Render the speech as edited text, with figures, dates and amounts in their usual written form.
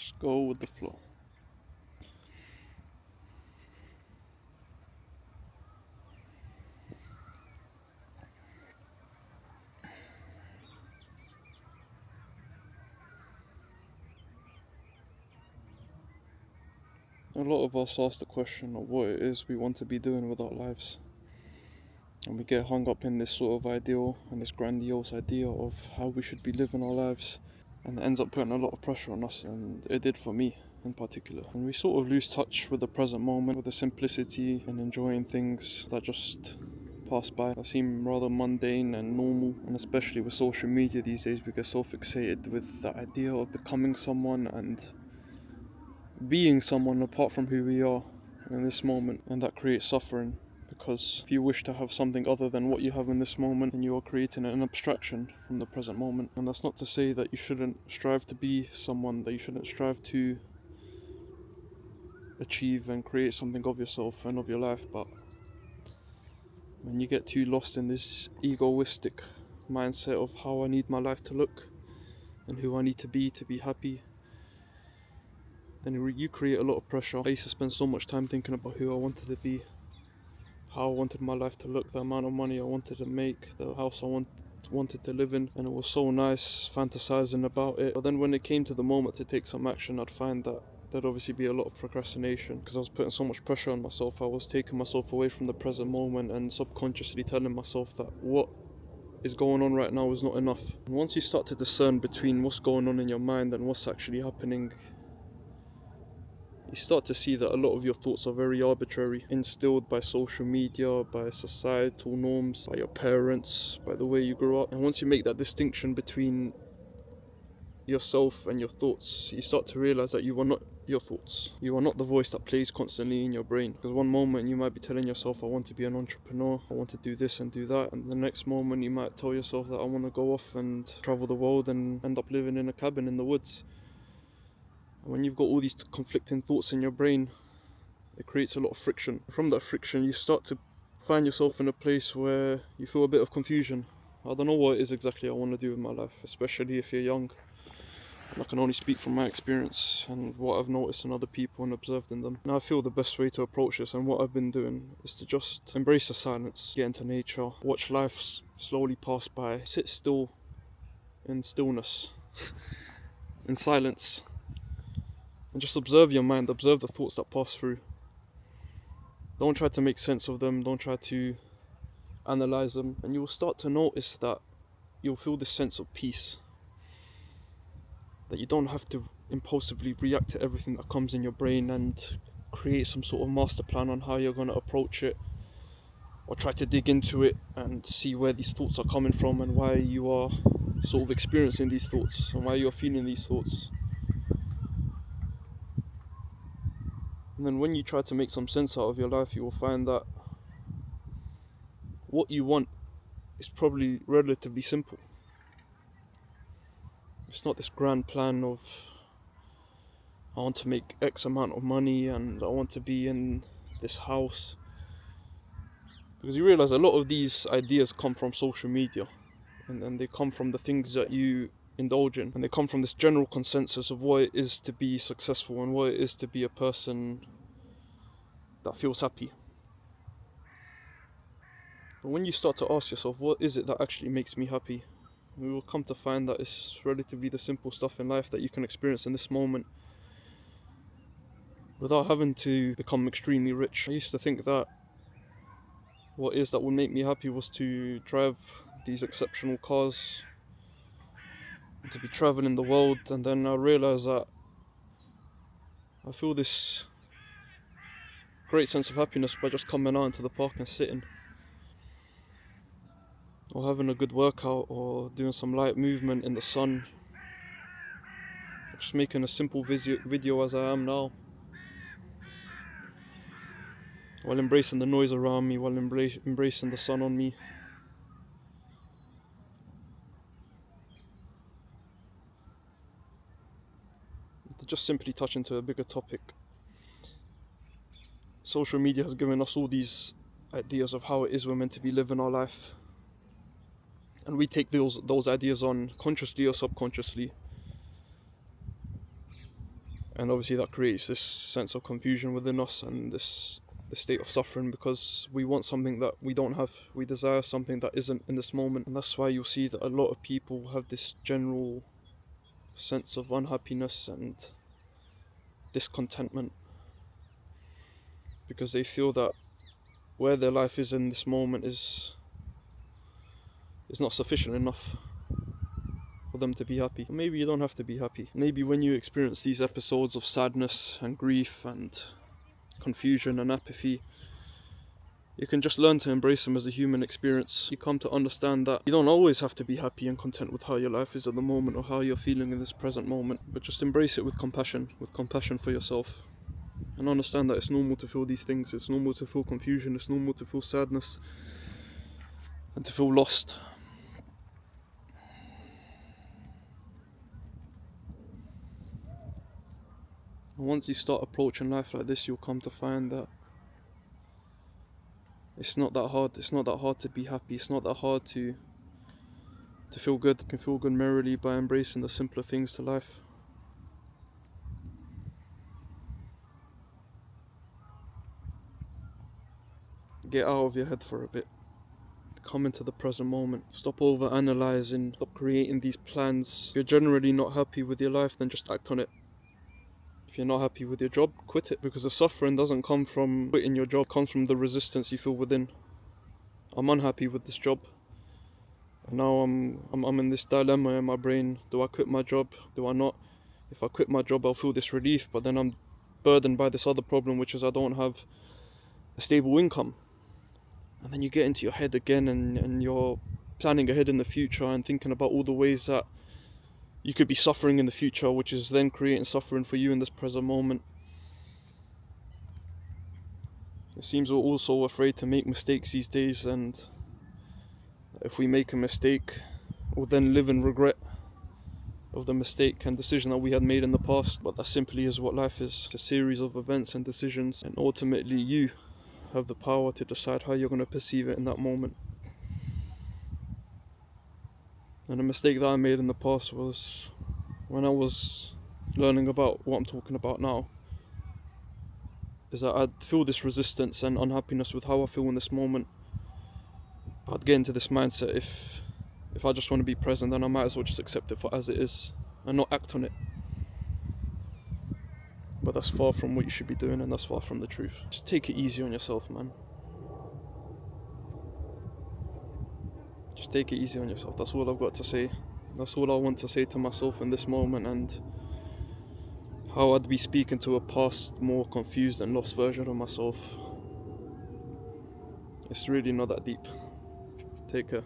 Just go with the flow. A lot of us ask the question of what it is we want to be doing with our lives. And we get hung up in this sort of ideal and this grandiose idea of how we should be living our lives. And it ends up putting a lot of pressure on us, and it did for me in particular. And we sort of lose touch with the present moment, with the simplicity and enjoying things that just pass by, that seem rather mundane and normal. And especially with social media these days, we get so fixated with the idea of becoming someone and being someone apart from who we are in this moment, and that creates suffering. Because if you wish to have something other than what you have in this moment, then you are creating an abstraction from the present moment. And that's not to say that you shouldn't strive to be someone, that you shouldn't strive to achieve and create something of yourself and of your life, but when you get too lost in this egoistic mindset of how I need my life to look and who I need to be happy, then you create a lot of pressure. I used to spend so much time thinking about who I wanted to be, how I wanted my life to look, the amount of money I wanted to make, the house I wanted to live in, and it was so nice fantasizing about it. But then when it came to the moment to take some action, I'd find that there'd obviously be a lot of procrastination because I was putting so much pressure on myself. I was taking myself away from the present moment and subconsciously telling myself that what is going on right now is not enough. And once you start to discern between what's going on in your mind and what's actually happening, you start to see that a lot of your thoughts are very arbitrary, instilled by social media, by societal norms, by your parents, by the way you grew up. And once you make that distinction between yourself and your thoughts, you start to realize that you are not your thoughts. You are not the voice that plays constantly in your brain. Because one moment you might be telling yourself, I want to be an entrepreneur, I want to do this and do that, and the next moment you might tell yourself that I want to go off and travel the world and end up living in a cabin in the woods. And when you've got all these conflicting thoughts in your brain, it creates a lot of friction. From that friction, you start to find yourself in a place where you feel a bit of confusion. I don't know what it is exactly I want to do with my life, especially if you're young. I can only speak from my experience and what I've noticed in other people and observed in them. And I feel the best way to approach this, and what I've been doing, is to just embrace the silence, get into nature, watch life slowly pass by, sit still in stillness, in silence, and just observe your mind, observe the thoughts that pass through. Don't try to make sense of them, don't try to analyze them, and you will start to notice that you'll feel this sense of peace. That you don't have to impulsively react to everything that comes in your brain and create some sort of master plan on how you're going to approach it, or try to dig into it and see where these thoughts are coming from and why you are sort of experiencing these thoughts and why you're feeling these thoughts. And then when you try to make some sense out of your life, you will find that what you want is probably relatively simple. It's not this grand plan of I want to make X amount of money and I want to be in this house. Because you realize a lot of these ideas come from social media, and they come from the things that you indulge in, and they come from this general consensus of what it is to be successful and what it is to be a person that feels happy. But when you start to ask yourself, what is it that actually makes me happy? We will come to find that it's relatively the simple stuff in life that you can experience in this moment without having to become extremely rich. I used to think that what is that would make me happy was to drive these exceptional cars, to be traveling the world, and then I realized that I feel this great sense of happiness by just coming out into the park and sitting, or having a good workout, or doing some light movement in the sun, just making a simple video as I am now, while embracing the noise around me, while embracing the sun on me. To just simply touch into a bigger topic, social media has given us all these ideas of how it is we're meant to be living our life, and we take those ideas on consciously or subconsciously. And obviously that creates this sense of confusion within us and this state of suffering, because we want something that we don't have. We desire something that isn't in this moment. And that's why you'll see that a lot of people have this general sense of unhappiness and discontentment, because they feel that where their life is in this moment is not sufficient enough for them to be happy. Maybe you don't have to be happy. Maybe when you experience these episodes of sadness and grief and confusion and apathy, you can just learn to embrace them as a human experience. You come to understand that you don't always have to be happy and content with how your life is at the moment or how you're feeling in this present moment, but just embrace it with compassion for yourself. And understand that it's normal to feel these things. It's normal to feel confusion. It's normal to feel sadness and to feel lost. And once you start approaching life like this, you'll come to find that it's not that hard. It's not that hard to be happy. It's not that hard to feel good. You can feel good merrily by embracing the simpler things to life. Get out of your head for a bit. Come into the present moment. Stop over-analysing. Stop creating these plans. If you're generally not happy with your life, then just act on it. If you're not happy with your job, quit it. Because the suffering doesn't come from quitting your job. It comes from the resistance you feel within. I'm unhappy with this job. And now I'm in this dilemma in my brain. Do I quit my job? Do I not? If I quit my job, I'll feel this relief. But then I'm burdened by this other problem, which is I don't have a stable income. And then you get into your head again and you're planning ahead in the future and thinking about all the ways that you could be suffering in the future, which is then creating suffering for you in this present moment. It seems we're also afraid to make mistakes these days, and if we make a mistake, we'll then live in regret of the mistake and decision that we had made in the past. But that simply is what life is. It's a series of events and decisions, and ultimately you have the power to decide how you're going to perceive it in that moment. And a mistake that I made in the past was when I was learning about what I'm talking about now, is that I'd feel this resistance and unhappiness with how I feel in this moment. I'd get into this mindset, if I just want to be present, then I might as well just accept it for as it is and not act on it. But that's far from what you should be doing, and that's far from the truth. Just take it easy on yourself, man. Just take it easy on yourself. That's all I've got to say. That's all I want to say to myself in this moment, and how I'd be speaking to a past, more confused and lost version of myself. It's really not that deep. Take care.